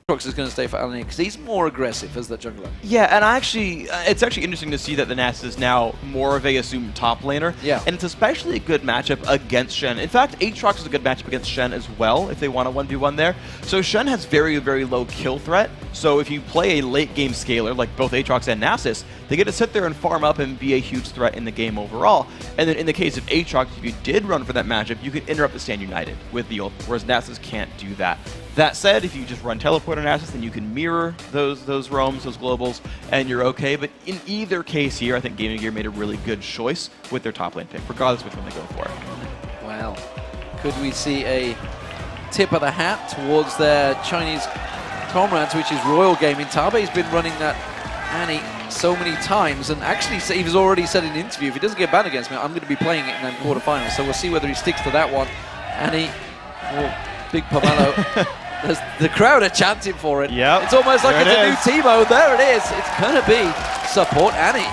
Aatrox is going to stay for Annie because he's more aggressive as the jungler. Yeah, and it's actually interesting to see that the Nast is now more of a assumed top laner. Yeah. And it's especially a good matchup against Shen. In fact, Aatrox is a good matchup against Shen as well, if they want a 1v1 there. So Shen has very, very low kill threat. So if you play a late game scaler, like both Aatrox and Nasus, they get to sit there and farm up and be a huge threat in the game overall. And then in the case of Aatrox, if you did run for that matchup, you could interrupt the Stand United with the ult, whereas Nasus can't do that. That said, if you just run teleport on Nasus, then you can mirror those roams, those globals, and you're okay. But in either case here, I think GamingGear made a really good choice with their top lane pick, regardless of which one they go for. Well, could we see a tip of the hat towards their Chinese comrades, which is Royal Gaming? Tabe's been running that Annie so many times, and actually he's already said in an interview, if he doesn't get banned against me, I'm going to be playing it in the quarterfinals. So we'll see whether he sticks to that one. Annie, big Pomelo. The crowd are chanting for it. Yep. It's almost like it's a new Teemo. There it is. It's going to be Support Annie.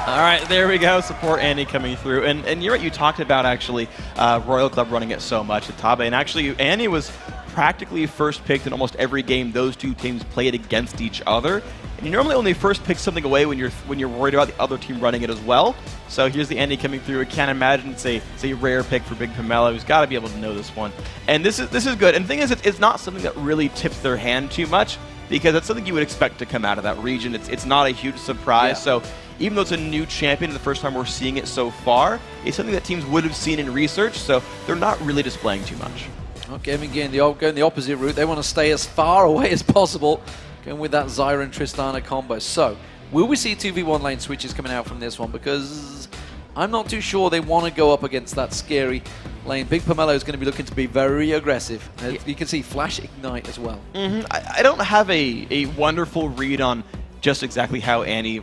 All right, there we go. Support Annie coming through. And you're right, you talked about actually Royal Club running it so much at Tabe. And actually, Annie was practically first picked in almost every game those two teams played against each other. And you normally only first pick something away when you're worried about the other team running it as well. So here's the Annie coming through. I can't imagine it's a rare pick for Big Pomelo. He's got to be able to know this one. And this is good. And the thing is, it's not something that really tips their hand too much, because it's something you would expect to come out of that region. It's not a huge surprise. Yeah. So even though it's a new champion, the first time we're seeing it so far, it's something that teams would have seen in research. So they're not really displaying too much. Well, GamingGear going the opposite route. They want to stay as far away as possible, going with that Zyra and Tristana combo. So, will we see 2v1 lane switches coming out from this one? Because I'm not too sure they want to go up against that scary lane. Big Pomelo is going to be looking to be very aggressive. You can see Flash Ignite as well. I don't have a wonderful read on just exactly how Annie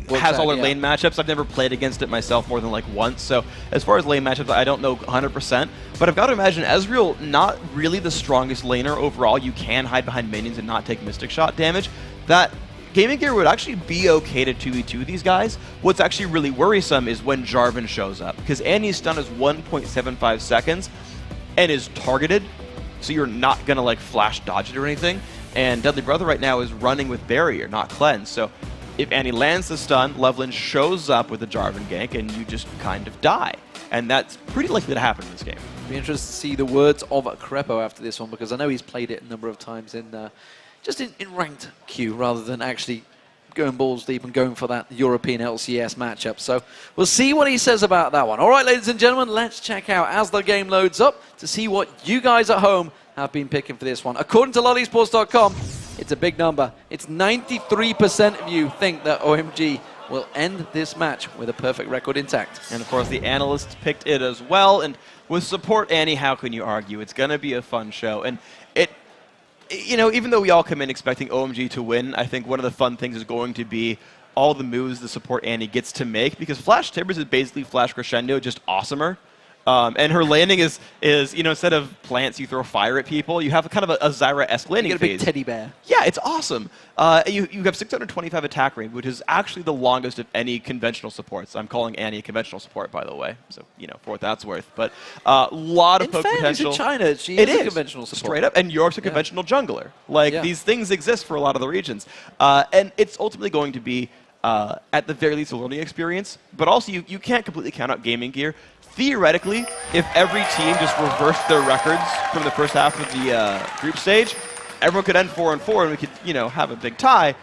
has all her lane matchups. I've never played against it myself more than like once. So as far as lane matchups, I don't know 100%. But I've got to imagine Ezreal, not really the strongest laner overall. You can hide behind minions and not take Mystic Shot damage. That GamingGear would actually be okay to 2v2 these guys. What's actually really worrisome is when Jarvan shows up, because Annie's stun is 1.75 seconds and is targeted, so you're not going to like flash dodge it or anything. And Deadly Brother right now is running with Barrier, not Cleanse. So if Annie lands the stun, Loveland shows up with a Jarvan gank, and you just kind of die. And that's pretty likely to happen in this game. Be interested to see the words of Crepo after this one, because I know he's played it a number of times in just in ranked queue rather than actually going balls deep and going for that European LCS matchup. So we'll see what he says about that one. All right, ladies and gentlemen, let's check out as the game loads up to see what you guys at home have been picking for this one. According to LollySports.com, it's a big number. It's 93% of you think that OMG will end this match with a perfect record intact. And of course, the analysts picked it as well. And with Support Annie, how can you argue? It's going to be a fun show. And even though we all come in expecting OMG to win, I think one of the fun things is going to be all the moves the Support Annie gets to make, because Flash Timbers is basically Flash Crescendo, just awesomer. And her landing is instead of plants, you throw fire at people. You have kind of a Zyra-esque landing phase. You get a big teddy bear. Yeah, it's awesome. You have 625 attack range, which is actually the longest of any conventional supports. I'm calling Annie a conventional support, by the way. So, for what that's worth. But a lot of poke potential. In China, she is a conventional support. Straight up. And York's a conventional jungler. These things exist for a lot of the regions. And it's ultimately going to be, at the very least, a learning experience. But also, you can't completely count out GamingGear. Theoretically, if every team just reversed their records from the first half of the group stage, everyone could end 4-4 and we could, have a big tie.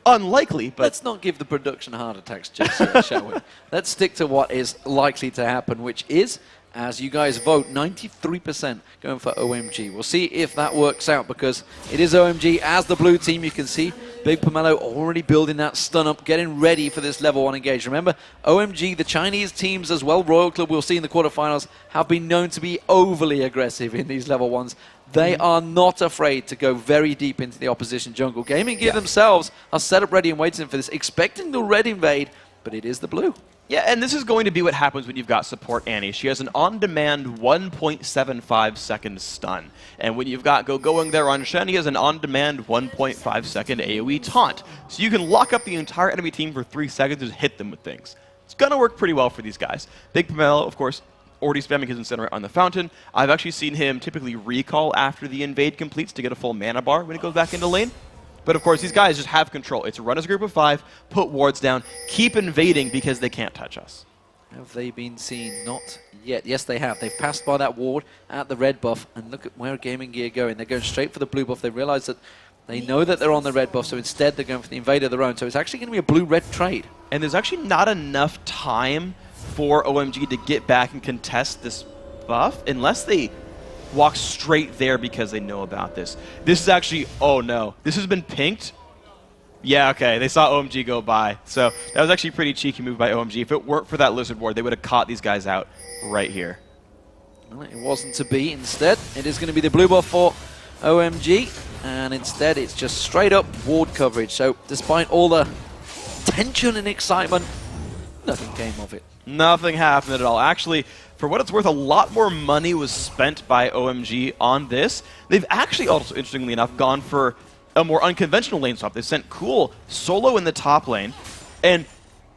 Unlikely, but... Let's not give the production heart attacks just yet, shall we? Let's stick to what is likely to happen, which is, as you guys vote, 93% going for OMG. We'll see if that works out, because it is OMG as the blue team. You can see Big Pomelo already building that stun up, getting ready for this level 1 engage. Remember, OMG, the Chinese teams as well, Royal Club, we'll see in the quarterfinals, have been known to be overly aggressive in these level 1s. They are not afraid to go very deep into the opposition jungle. GamingGear themselves are set up ready and waiting for this, expecting the red invade, but it is the blue. Yeah, and this is going to be what happens when you've got Support Annie. She has an on-demand 1.75 second stun. And when you've got going there on Shen, he has an on-demand 1.5 second AoE taunt. So you can lock up the entire enemy team for 3 seconds and just hit them with things. It's going to work pretty well for these guys. Big Pomelo, of course, already spamming his Incinerate on the Fountain. I've actually seen him typically recall after the invade completes to get a full mana bar when he goes back into lane. But of course, these guys just have control. It's run as a group of 5, put wards down, keep invading because they can't touch us. Have they been seen? Not yet. Yes, they have. They've passed by that ward at the red buff, and look at where Gaming Gear going. They're going straight for the blue buff. They realize that they know that they're on the red buff, so instead they're going for the invade of their own. So it's actually going to be a blue-red trade. And there's actually not enough time for OMG to get back and contest this buff unless they walk straight there because they know about this. This is actually, oh no, this has been pinked. Yeah, okay, they saw OMG go by. So that was actually a pretty cheeky move by OMG. If it weren't for that Lizard Ward, they would have caught these guys out right here. Well, it wasn't to be. Instead, it is going to be the blue buff for OMG. And instead, it's just straight up ward coverage. So despite all the tension and excitement, nothing came of it. Nothing happened at all. Actually, for what it's worth, a lot more money was spent by OMG on this. They've actually also, interestingly enough, gone for a more unconventional lane swap. They sent Cool solo in the top lane, and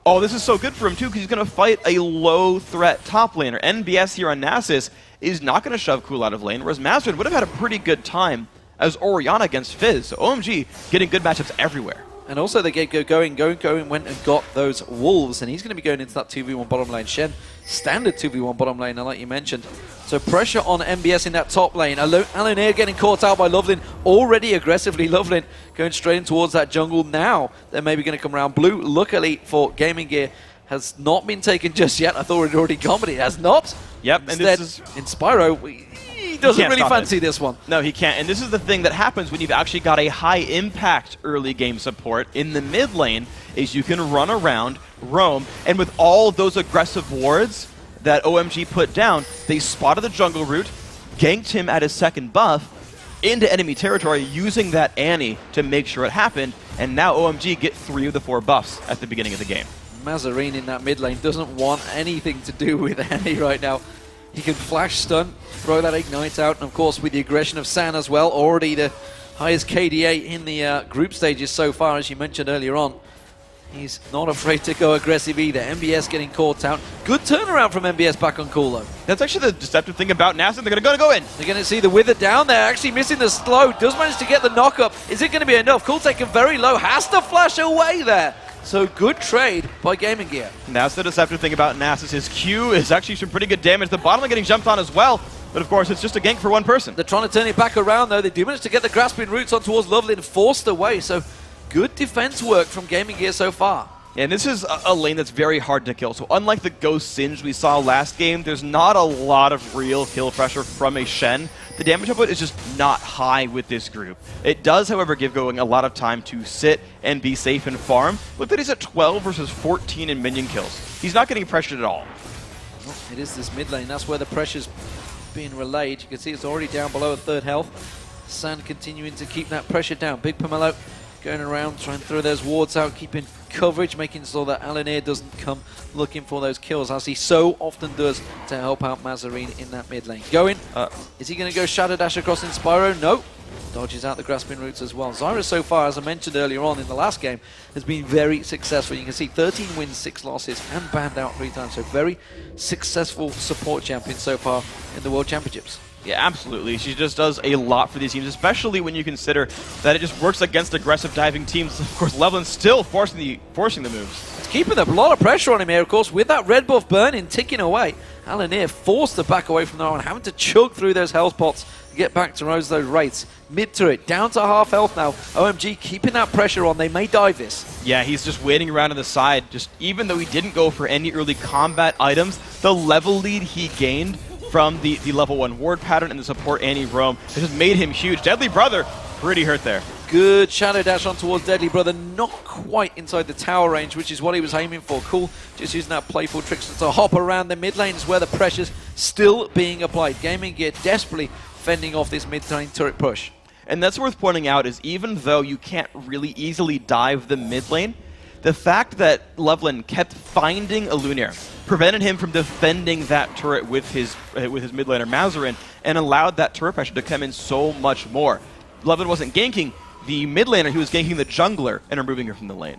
oh, this is so good for him too because he's going to fight a low-threat top laner. NBS here on Nasus is not going to shove Cool out of lane, whereas Mastered would have had a pretty good time as Orianna against Fizz. So OMG getting good matchups everywhere. And also they get going, went and got those wolves, and he's going to be going into that 2v1 bottom lane. Shen, standard 2v1 bottom lane, like you mentioned. So pressure on MBS in that top lane. Alanair getting caught out by Lovelin, already aggressively. Lovelin going straight in towards that jungle. Now they're maybe going to come around. Blue, luckily for Gaming Gear, has not been taken just yet. I thought it had already gone, but it has not. Yep, Instead, and this is... in Spyro, he doesn't really fancy this one. No, he can't. And this is the thing that happens when you've actually got a high-impact early game support in the mid lane, is you can run around, roam, and with all those aggressive wards that OMG put down, they spotted the jungle route, ganked him at his second buff into enemy territory using that Annie to make sure it happened, and now OMG get 3 of the 4 buffs at the beginning of the game. Mazarine in that mid lane doesn't want anything to do with Annie right now. He can flash stun, throw that ignite out, and of course with the aggression of San as well, already the highest KDA in the group stages so far, as you mentioned earlier on. He's not afraid to go aggressive either. MBS getting caught out. Good turnaround from MBS back on Cool though. That's actually the deceptive thing about Nasus. They're going to go in. They're going to see the Wither down there, actually missing the slow. Does manage to get the knock-up. Is it going to be enough? Cool taken very low. Has to flash away there. So good trade by Gaming Gear. That's the deceptive thing about Nasus. His Q is actually some pretty good damage. The bottom lane getting jumped on as well. But of course, it's just a gank for one person. They're trying to turn it back around though. They do manage to get the grasping roots on towards Lovelin, forced away. So good defense work from Gaming Gear so far. And this is a lane that's very hard to kill. So unlike the Ghost Singe we saw last game, there's not a lot of real kill pressure from a Shen. The damage output is just not high with this group. It does, however, give Going a lot of time to sit and be safe and farm. Look that he's at 12 versus 14 in minion kills. He's not getting pressured at all. Well, it is this mid lane. That's where the pressure's being relayed. You can see it's already down below a third health. San continuing to keep that pressure down. Big Pomelo going around, trying to throw those wards out, keeping coverage, making sure that Alanair doesn't come looking for those kills, as he so often does to help out Mazarine in that mid lane. Going, is he going to go Shadow Dash across in Spyro? No. Dodges out the grasping roots as well. Zyra so far, as I mentioned earlier on in the last game, has been very successful. You can see 13 wins, 6 losses, and banned out 3 times. So very successful support champion so far in the World Championships. Yeah, absolutely. She just does a lot for these teams, especially when you consider that it just works against aggressive diving teams. Of course, Levelin's still forcing the moves. It's keeping a lot of pressure on him here, of course, with that red buff burning, ticking away. Alanair forced to back away from there and having to chug through those health pots to get back to those rates. Mid turret, down to half health now. OMG keeping that pressure on. They may dive this. Yeah, he's just waiting around on the side. Just even though he didn't go for any early combat items, the level lead he gained from the level 1 ward pattern and the support Annie roam, it just made him huge. Deadly Brother, pretty hurt there. Good shadow dash on towards Deadly Brother, not quite inside the tower range, which is what he was aiming for. Cool, just using that playful trickster to hop around the mid lanes where the pressure's still being applied. Gaming Gear desperately fending off this mid lane turret push. And that's worth pointing out, is even though you can't really easily dive the mid lane, the fact that Lovelin kept finding a Lunaire prevented him from defending that turret with his mid laner Mazarine, and allowed that turret pressure to come in so much more. Lovelin wasn't ganking the mid laner, he was ganking the jungler and removing her from the lane.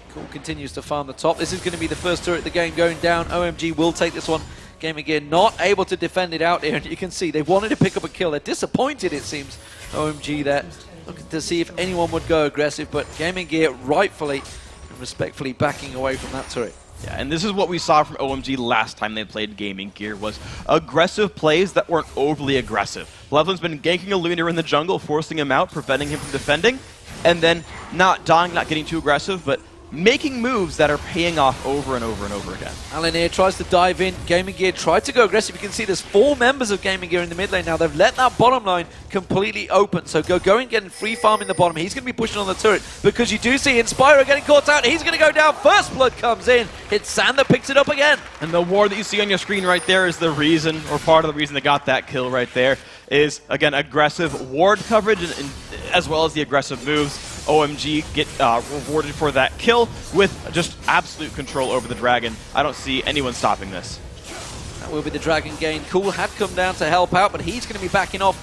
Cool continues to farm the top. This is going to be the first turret of the game going down. OMG will take this one GamingGear not able to defend it out here, and you can see they wanted to pick up a kill. They're disappointed, it seems, OMG, there, looking to see if anyone would go aggressive, but GamingGear rightfully and respectfully backing away from that turret. Yeah, and this is what we saw from OMG last time they played GamingGear, was aggressive plays that weren't overly aggressive. Levlin's been ganking a Lunar in the jungle, forcing him out, preventing him from defending, and then not dying, not getting too aggressive, but making moves that are paying off over and over and over again. Alan tries to dive in. GamingGear tried to go aggressive. You can see there's 4 members of GamingGear in the mid lane now. They've let that bottom line completely open. So going getting free farm in the bottom. He's going to be pushing on the turret because you do see Inspiro getting caught out. He's going to go down. First blood comes in. It's Sand that picks it up again. And the ward that you see on your screen right there is the reason, or part of the reason they got that kill right there, is, again, aggressive ward coverage and as well as the aggressive moves. OMG get rewarded for that kill with just absolute control over the Dragon. I don't see anyone stopping this. That will be the Dragon gain. Cool had come down to help out, but he's going to be backing off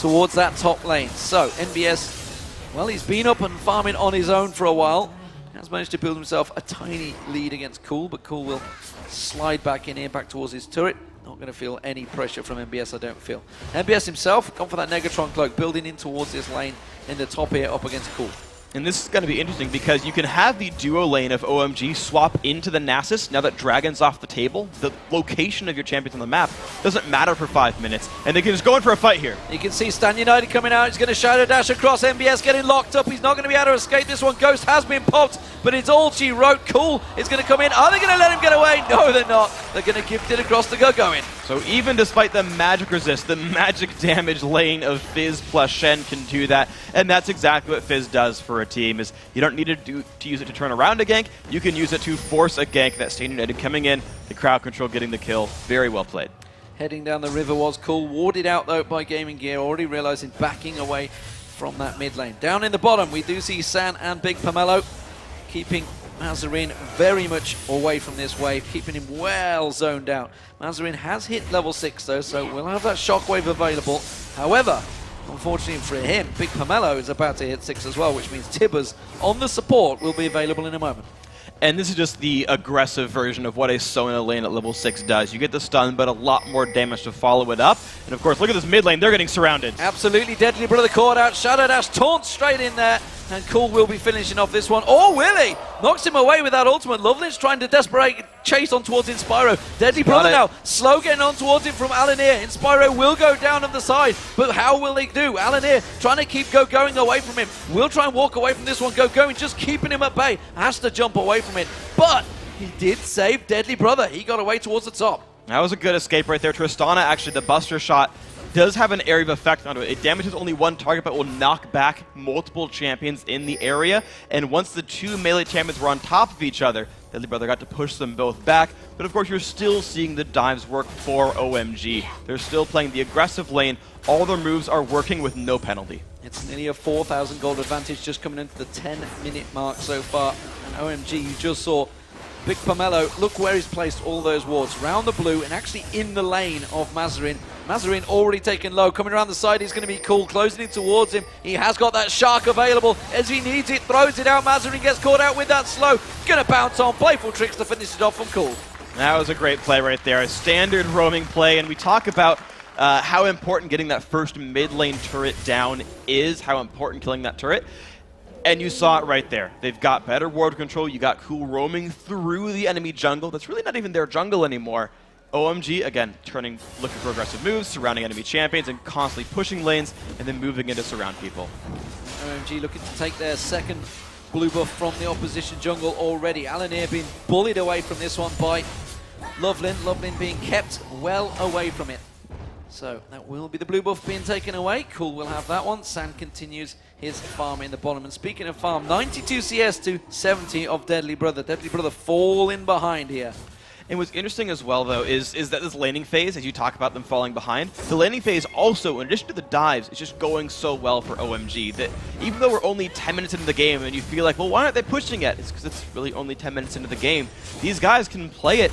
towards that top lane. So, NBS, well, he's been up and farming on his own for a while. Has managed to build himself a tiny lead against Cool, but Cool will slide back in here, back towards his turret. Not going to feel any pressure from NBS, I don't feel. NBS himself, gone for that Negatron cloak, building in towards this lane in the top here, up against Cool. And this is going to be interesting because you can have the duo lane of OMG swap into the Nasus now that Dragon's off the table. The location of your champions on the map doesn't matter for 5 minutes, and they can just go in for a fight here. You can see Stan United coming out. He's going to Shadow Dash across. NBS getting locked up. He's not going to be able to escape this one. Ghost has been popped, but it's all she wrote. Cool is going to come in. Are they going to let him get away? No, they're not. They're going to gift it across the go-going. So even despite the magic resist, the magic damage lane of Fizz plus Shen can do that, and that's exactly what Fizz does for a team. Is you don't need to use it to turn around a gank, you can use it to force a gank. That Stan United coming in, the crowd control getting the kill. Very well played. Heading down the river was Cool, warded out though by GamingGear, already realizing backing away from that mid lane. Down in the bottom, we do see San and Big Pomelo keeping Mazarin very much away from this wave, keeping him well zoned out. Mazarin has hit level 6 though, so we'll have that shockwave available. However, unfortunately for him, Big Pomelo is about to hit 6 as well, which means Tibbers on the support will be available in a moment. And this is just the aggressive version of what a Sona lane at level 6 does. You get the stun, but a lot more damage to follow it up. And of course, look at this mid lane, they're getting surrounded. Absolutely, Deadly Brother caught out, Shadow Dash taunt straight in there. And Cool will be finishing off this one. Oh, Willie knocks him away with that ultimate. Lovelin's trying to desperate chase on towards Inspiro. Deadly Brother now, slow getting on towards him from Alanir. Inspiro will go down on the side, but how will they do? Alanir trying to keep going away from him. Will try and walk away from this one. Going, just keeping him at bay. Has to jump away from it, but he did save Deadly Brother. He got away towards the top. That was a good escape right there. Tristana, actually, the Buster shot does have an area of effect onto it. It damages only one target, but will knock back multiple champions in the area. And once the 2 melee champions were on top of each other, Deadly Brother got to push them both back. But of course, you're still seeing the dives work for OMG. They're still playing the aggressive lane. All their moves are working with no penalty. It's nearly a 4,000 gold advantage just coming into the 10-minute mark so far. And OMG, you just saw Big Pomelo, look where he's placed all those wards. Round the blue and actually in the lane of Mazarin. Mazarin already taken low. Coming around the side, he's going to be Cool. Closing it towards him. He has got that shark available. As he needs it, throws it out. Mazarin gets caught out with that slow. Going to bounce on. Playful tricks to finish it off from Cool. That was a great play right there. A standard roaming play. And we talk about how important getting that first mid lane turret down is. How important killing that turret. And you saw it right there. They've got better ward control. You got Cool roaming through the enemy jungle. That's really not even their jungle anymore. OMG, again, looking for aggressive moves, surrounding enemy champions, and constantly pushing lanes, and then moving in to surround people. OMG looking to take their second blue buff from the opposition jungle already. Alanir being bullied away from this one by Lovelin. Lovelin being kept well away from it. So that will be the blue buff being taken away. Cool will have that one. San continues his farm in the bottom. And speaking of farm, 92 CS to 70 of Deadly Brother. Deadly Brother falling behind here. And what's interesting as well, though, is that this laning phase, as you talk about them falling behind, the laning phase also, in addition to the dives, is just going so well for OMG that even though we're only 10 minutes into the game and you feel like, well, why aren't they pushing it? It's because it's really only 10 minutes into the game. These guys can play it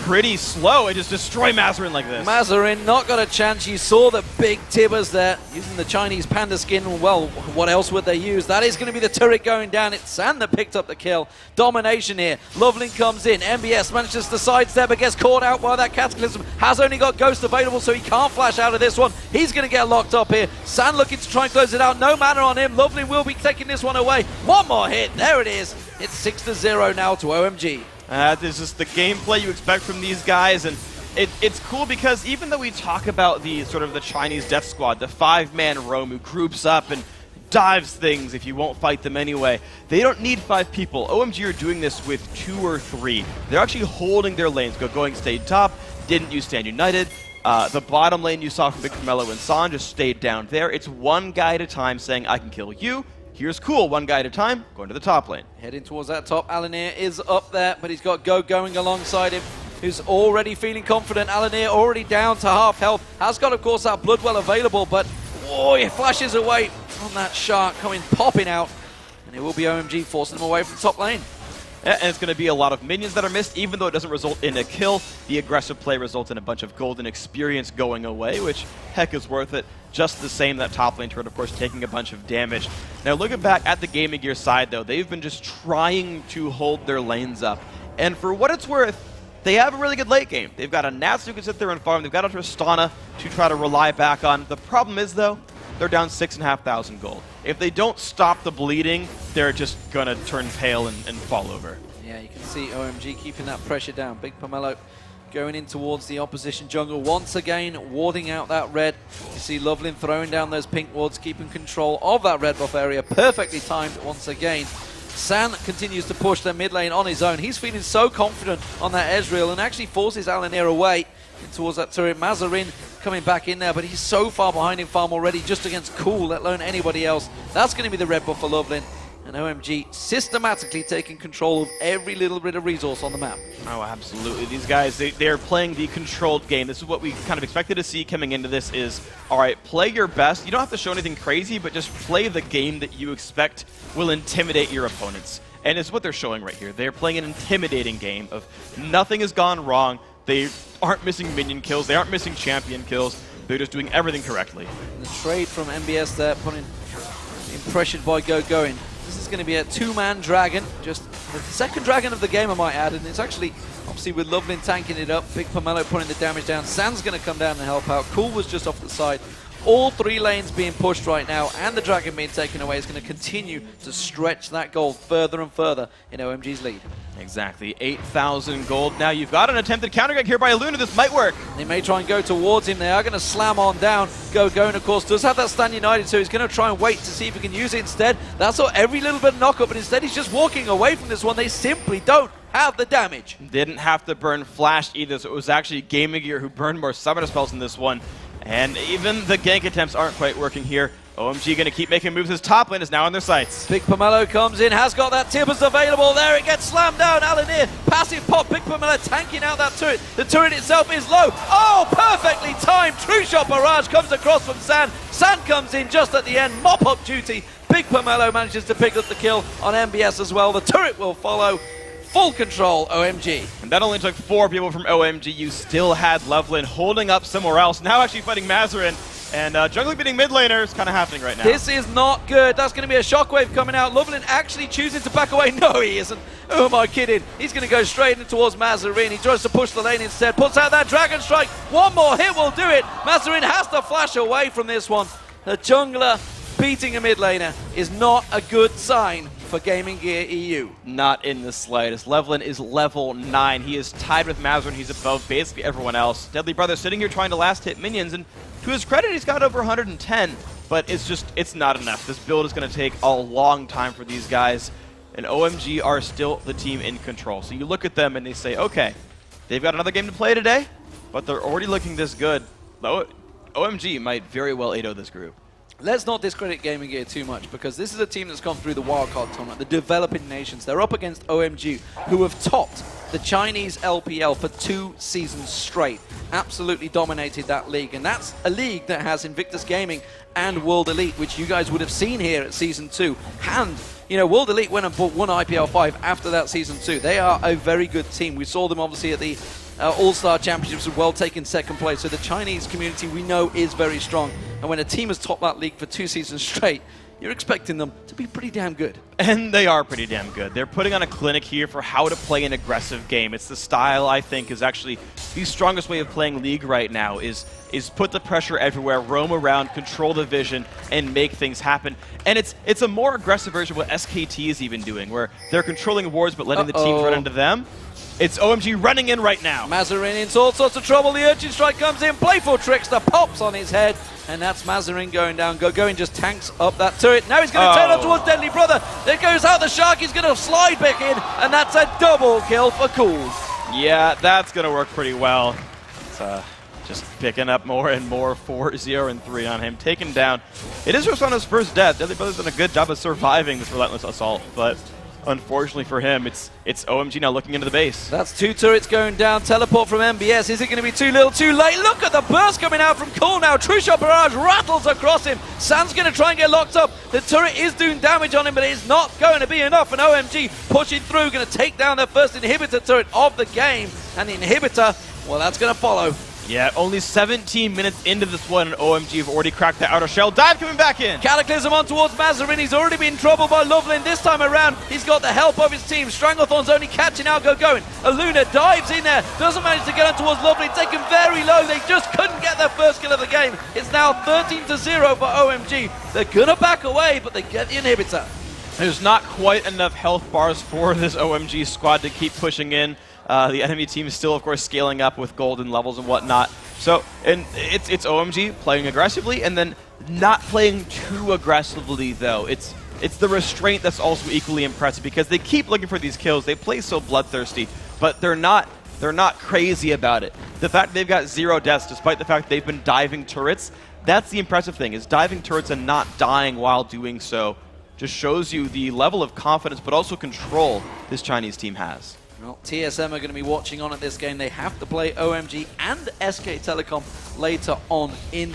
pretty slow and just destroy Mazarin like this. Mazarin not got a chance. You saw the big tibbers there using the Chinese panda skin. Well, what else would they use? That is going to be the turret going down. It's San that picked up the kill. Domination here. Loveland comes in. MBS manages to sidestep but gets caught out by that Cataclysm. Has only got Ghost available, so he can't flash out of this one. He's going to get locked up here. San looking to try and close it out. No mana on him. Loveland will be taking this one away. One more hit. There it is. It's 6-0 now to OMG. This is the gameplay you expect from these guys, and it's cool because even though we talk about the sort of the Chinese death squad, the 5-man roam who groups up and dives things if you won't fight them anyway, they don't need 5 people. OMG are doing this with 2 or 3. They're actually holding their lanes. Going stayed top, didn't use Stand United. The bottom lane you saw from Big Carmelo and San just stayed down there. It's one guy at a time saying, I can kill you. Here's cool, one guy at a time, going to the top lane. Heading towards that top, Alanir is up there, but he's got Go going alongside him, who's already feeling confident. Alanir already down to half health, has got, of course, that Bloodwell available, but he flashes away on that shark coming popping out, and it will be OMG forcing him away from top lane. Yeah, and it's going to be a lot of minions that are missed, even though it doesn't result in a kill. The aggressive play results in a bunch of golden experience going away, which, heck, is worth it. Just the same, that top lane turret, of course, taking a bunch of damage. Now, looking back at the Gaming Gear side, though, they've been just trying to hold their lanes up. And for what it's worth, they have a really good late game. They've got a Nats who can sit there and farm. They've got a Tristana to try to rely back on. The problem is, though, they're down 6,500 gold. If they don't stop the bleeding, they're just going to turn pale and fall over. Yeah, you can see OMG keeping that pressure down. Big Pomelo going in towards the opposition jungle once again, warding out that red. You see Loveland throwing down those pink wards, keeping control of that red buff area. Perfectly timed once again. San continues to push the mid lane on his own. He's feeling so confident on that Ezreal and actually forces Alanir away towards that turret. Mazarin coming back in there, but he's so far behind in farm already, just against Cool, let alone anybody else. That's going to be the red buff for Loveland. And OMG systematically taking control of every little bit of resource on the map. Oh, absolutely. These guys, they're playing the controlled game. This is what we kind of expected to see coming into this is, all right, play your best. You don't have to show anything crazy, but just play the game that you expect will intimidate your opponents. And it's what they're showing right here. They're playing an intimidating game of nothing has gone wrong. They aren't missing minion kills. They aren't missing champion kills. They're just doing everything correctly. And the trade from MBS there, being pressured by going. This is going to be a 2-man dragon, just the second dragon of the game, I might add, and it's actually, obviously, with Loveland tanking it up, Big Pomelo putting the damage down, San's going to come down and help out, Cool was just off the side. All 3 lanes being pushed right now, and the dragon being taken away is going to continue to stretch that gold further and further in OMG's lead. Exactly, 8,000 gold. Now you've got an attempted counter here by Luna. This might work. They may try and go towards him. They are going to slam on down. Going, of course, does have that Stand United, so he's going to try and wait to see if he can use it instead. That's all, every little bit of knockup, but instead he's just walking away from this one. They simply don't have the damage. Didn't have to burn Flash either, so it was actually Gaming Gear who burned more summoner spells in this one. And even the gank attempts aren't quite working here. OMG going to keep making moves. His top lane is now in their sights. Big Pomelo comes in, has got that Tibbers available. There it gets slammed down. Alanir, passive pop. Big Pomelo tanking out that turret. The turret itself is low. Oh, perfectly timed. True shot barrage comes across from San. San comes in just at the end. Mop up duty. Big Pomelo manages to pick up the kill on MBS as well. The turret will follow. Full control, OMG. And that only took 4 people from OMG. You still had Loveland holding up somewhere else. Now actually fighting Mazarin. And jungling beating mid laner is kind of happening right now. This is not good. That's going to be a shockwave coming out. Loveland actually choosing to back away. No, he isn't. Who am I kidding? He's going to go straight in towards Mazarin. He tries to push the lane instead. Puts out that Dragon Strike. One more hit will do it. Mazarin has to flash away from this one. The jungler beating a mid laner is not a good sign for GamingGear.eu. Not in the slightest. Loveland is level 9. He is tied with Mazarin. He's above basically everyone else. Deadly Brother sitting here trying to last hit minions, and to his credit, he's got over 110, but it's not enough. This build is going to take a long time for these guys, and OMG are still the team in control. So you look at them and they say, okay, they've got another game to play today, but they're already looking this good. OMG might very well 8-0 this group. Let's not discredit Gaming Gear too much, because this is a team that's gone through the wildcard tournament, the developing nations. They're up against OMG, who have topped the Chinese LPL for 2 seasons straight. Absolutely dominated that league, and that's a league that has Invictus Gaming and World Elite, which you guys would have seen here at Season 2. And, you know, World Elite went and won IPL 5 after that Season 2. They are a very good team. We saw them obviously at the All-Star Championships as well, taking second place. So the Chinese community we know is very strong. And when a team has topped that league for 2 seasons straight, you're expecting them to be pretty damn good. And they are pretty damn good. They're putting on a clinic here for how to play an aggressive game. It's the style, I think, is actually the strongest way of playing League right now, is put the pressure everywhere, roam around, control the vision, and make things happen. And it's a more aggressive version of what SKT is even doing, where they're controlling wards but letting the teams run into them. It's OMG running in right now. Mazarin into all sorts of trouble. The Urchin Strike comes in. Playful Trickster pops on his head. And that's Mazarin going down. Going just tanks up that turret. Now he's going to turn up towards Deadly Brother. There goes out the Shark. He's going to slide back in. And that's a double kill for Cools. Yeah, that's going to work pretty well. It's just picking up more and more. 4-0 and 3 on him. Taken down. It is Rosanna's first death. Deadly Brother's done a good job of surviving this relentless assault. But unfortunately for him, it's OMG now looking into the base. That's 2 turrets going down. Teleport from MBS. Is it going to be too little, too late? Look at the burst coming out from Cool now. True Shot Barrage rattles across him. Sand's going to try and get locked up. The turret is doing damage on him, but it's not going to be enough. And OMG pushing through, going to take down their first inhibitor turret of the game. And the inhibitor, well, that's going to follow. Yeah, only 17 minutes into this one, and OMG have already cracked the outer shell. Dive coming back in. Cataclysm on towards Mazarin. He's already been troubled by Loveland this time around. He's got the help of his team. Stranglethorn's only catching out going. Aluna dives in there. Doesn't manage to get on towards Loveland. Taken very low. They just couldn't get their first kill of the game. It's now 13-0 for OMG. They're going to back away, but they get the inhibitor. There's not quite enough health bars for this OMG squad to keep pushing in. The enemy team is still, of course, scaling up with golden levels and whatnot. So, and it's OMG playing aggressively, and then not playing too aggressively, though. It's the restraint that's also equally impressive, because they keep looking for these kills. They play so bloodthirsty, but they're not crazy about it. The fact they've got 0 deaths, despite the fact they've been diving turrets, that's the impressive thing, is diving turrets and not dying while doing so just shows you the level of confidence, but also control this Chinese team has. Well, TSM are going to be watching on at this game. They have to play OMG and SK Telecom later on in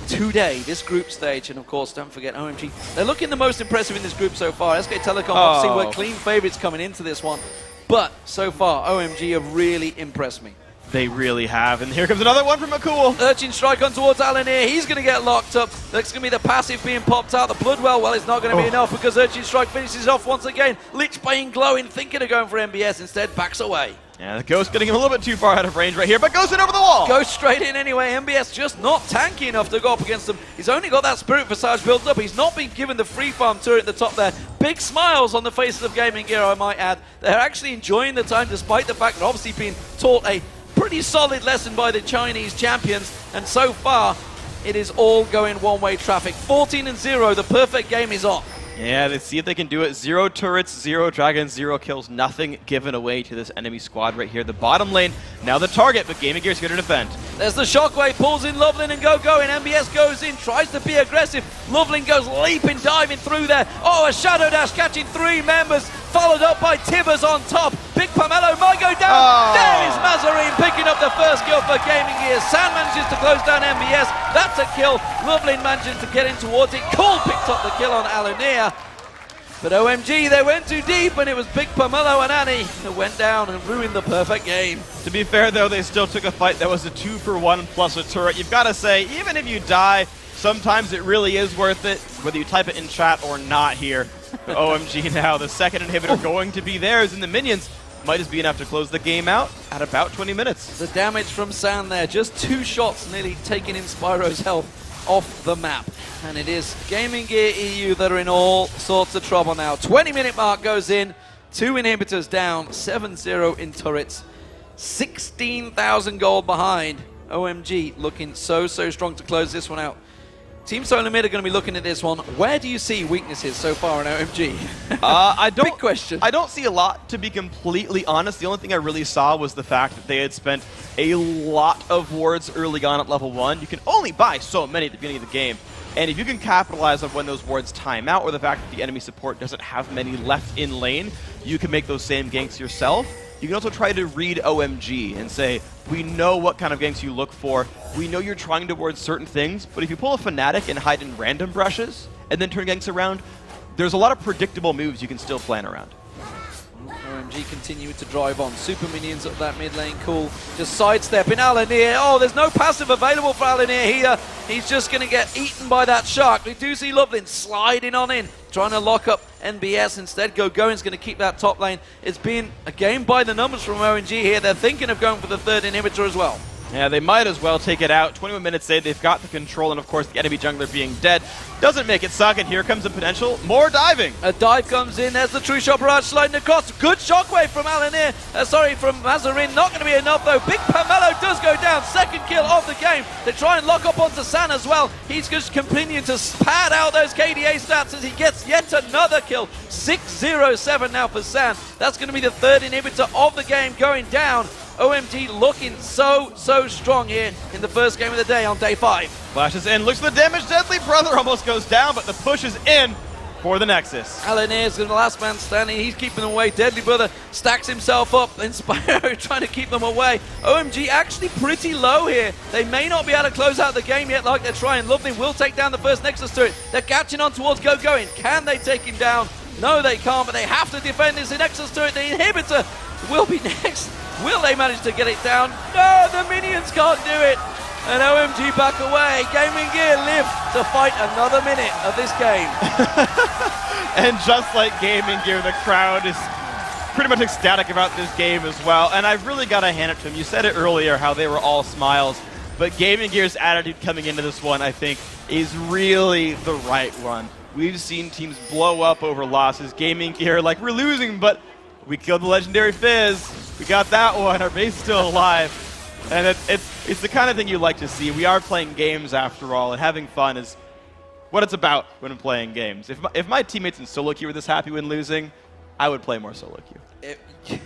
today, this group stage. And of course, don't forget OMG. They're looking the most impressive in this group so far. SK Telecom obviously were clean favorites coming into this one. But so far, OMG have really impressed me. They really have, and here comes another one from McCool. Urchin Strike on towards Alanir. He's going to get locked up. That's going to be the passive being popped out. The Bloodwell, well, it's not going to be enough, because Urchin Strike finishes off once again. Lich Bane glowing, thinking of going for MBS, instead backs away. Yeah, the Ghost getting him a little bit too far out of range right here, but goes in over the wall. Goes straight in anyway. MBS just not tanky enough to go up against them. He's only got that Spirit Visage built up. He's not been given the free farm turret at the top there. Big smiles on the faces of Gaming Gear, I might add. They're actually enjoying the time, despite the fact that obviously being taught a pretty solid lesson by the Chinese champions, and so far it is all going one-way traffic. 14-0, the perfect game is on. Yeah, let's see if they can do it. 0 turrets, 0 dragons, 0 kills, nothing given away to this enemy squad right here. The bottom lane, now the target, but Gaming Gear's here to defend. There's the Shockwave, pulls in Loveland and going. MBS goes in, tries to be aggressive. Loveland goes leaping, diving through there. Oh, a Shadow Dash catching 3 members, followed up by Tibbers on top. Big Pomelo might go down. There is Mazarin picking up the first kill for Gaming Gear. Sand manages to close down MBS. That's a kill. Loveland manages to get in towards it. Cool picked up the kill on Alunia. But OMG, they went too deep, and it was Big Pomelo and Annie that went down and ruined the perfect game. To be fair, though, they still took a fight that was a 2-for-1 plus a turret. You've got to say, even if you die, sometimes it really is worth it, whether you type it in chat or not here. OMG now, the second inhibitor going to be theirs, and the minions might just be enough to close the game out at about 20 minutes. The damage from Sand there, just 2 shots nearly taking in Spyro's health off the map. And it is GamingGear.eu that are in all sorts of trouble now. 20-minute mark goes in, 2 inhibitors down, 7-0 in turrets, 16,000 gold behind. OMG looking so strong to close this one out. Team Solar Mid are going to be looking at this one. Where do you see weaknesses so far in OMG? Big question. I don't see a lot, to be completely honest. The only thing I really saw was the fact that they had spent a lot of wards early on at level 1. You can only buy so many at the beginning of the game. And if you can capitalize on when those wards time out, or the fact that the enemy support doesn't have many left in lane, you can make those same ganks yourself. You can also try to read OMG and say, we know what kind of ganks you look for. We know you're trying towards certain things, but if you pull a Fnatic and hide in random brushes and then turn ganks around, there's a lot of predictable moves you can still plan around. OMG OMG continue to drive on. Super minions up that mid lane, cool. Just sidestepping Alanir. Oh, there's no passive available for Alanir here. He's just going to get eaten by that shark. We do see Lovelin sliding on in, trying to lock up NBS. Instead, Gogoin's going to keep that top lane. It's been a game by the numbers from OMG here. They're thinking of going for the third inhibitor as well. Yeah, they might as well take it out. 21 minutes in, they've got the control, and of course the enemy jungler being dead doesn't make it suck, and here comes the potential. More diving. A dive comes in, there's the true shot barrage sliding across. Good shockwave from Alanir, from Mazarin. Not going to be enough though. Big Pomelo does go down, second kill of the game. They try and lock up onto San as well. He's just continuing to pad out those KDA stats as he gets yet another kill. 6-0-7 now for San. That's going to be the third inhibitor of the game going down. OMG looking so strong here in the first game of the day on day 5. Flashes in, looks at the damage. Deadly Brother almost goes down, but the push is in for the Nexus. Alanir's the last man standing. He's keeping them away. Deadly Brother stacks himself up. Inspiro trying to keep them away. OMG actually pretty low here. They may not be able to close out the game yet like they're trying. Loveling will take down the first Nexus turret. They're catching on towards Gogoin. Can they take him down? No, they can't, but they have to defend this Nexus turret. The inhibitor will be next. Will they manage to get it down? No, the minions can't do it. And OMG back away. GamingGear live to fight another minute of this game. And just like GamingGear, the crowd is pretty much ecstatic about this game as well. And I've really got to hand it to them. You said it earlier, how they were all smiles. But GamingGear's attitude coming into this one, I think, is really the right one. We've seen teams blow up over losses. GamingGear, like, we're losing, but we killed the legendary Fizz. We got that one. Our base is still alive. And it's the kind of thing you like to see. We are playing games after all, and having fun is what it's about when I'm playing games. If my teammates in solo queue were this happy when losing, I would play more solo queue.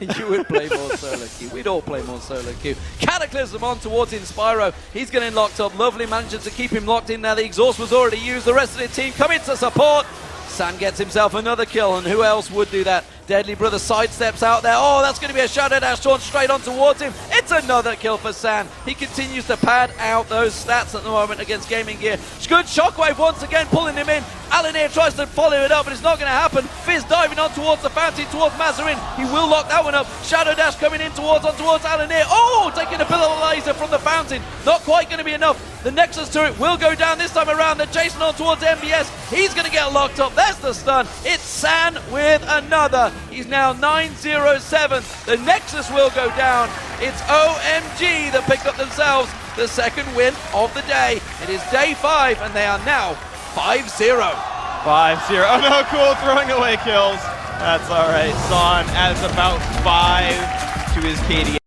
You would play more solo queue. We'd all play more solo queue. Cataclysm on towards Inspiro. He's getting locked up. Lovely manages to keep him locked in now. The exhaust was already used. The rest of the team come in to support. San gets himself another kill, and who else would do that? Deadly Brother sidesteps out there. Oh, that's going to be a Shadow Dash drawn straight on towards him. It's another kill for San. He continues to pad out those stats at the moment against GamingGear. Good shockwave once again, pulling him in. Alanir tries to follow it up, but it's not going to happen. Fizz diving on towards the fountain, towards Mazarin. He will lock that one up. Shadow Dash coming in towards Alanir. Oh, taking a pillar laser from the fountain. Not quite going to be enough. The Nexus turret will go down this time around. They're chasing on towards MBS. He's going to get locked up. There's the stun. It's San with another. He's now 9-0-7. The Nexus will go down. It's OMG that picked up themselves the second win of the day. It is day 5, and they are now 5-0. 5-0. Oh no, cool, throwing away kills. That's all right. Son adds about 5 to his KD.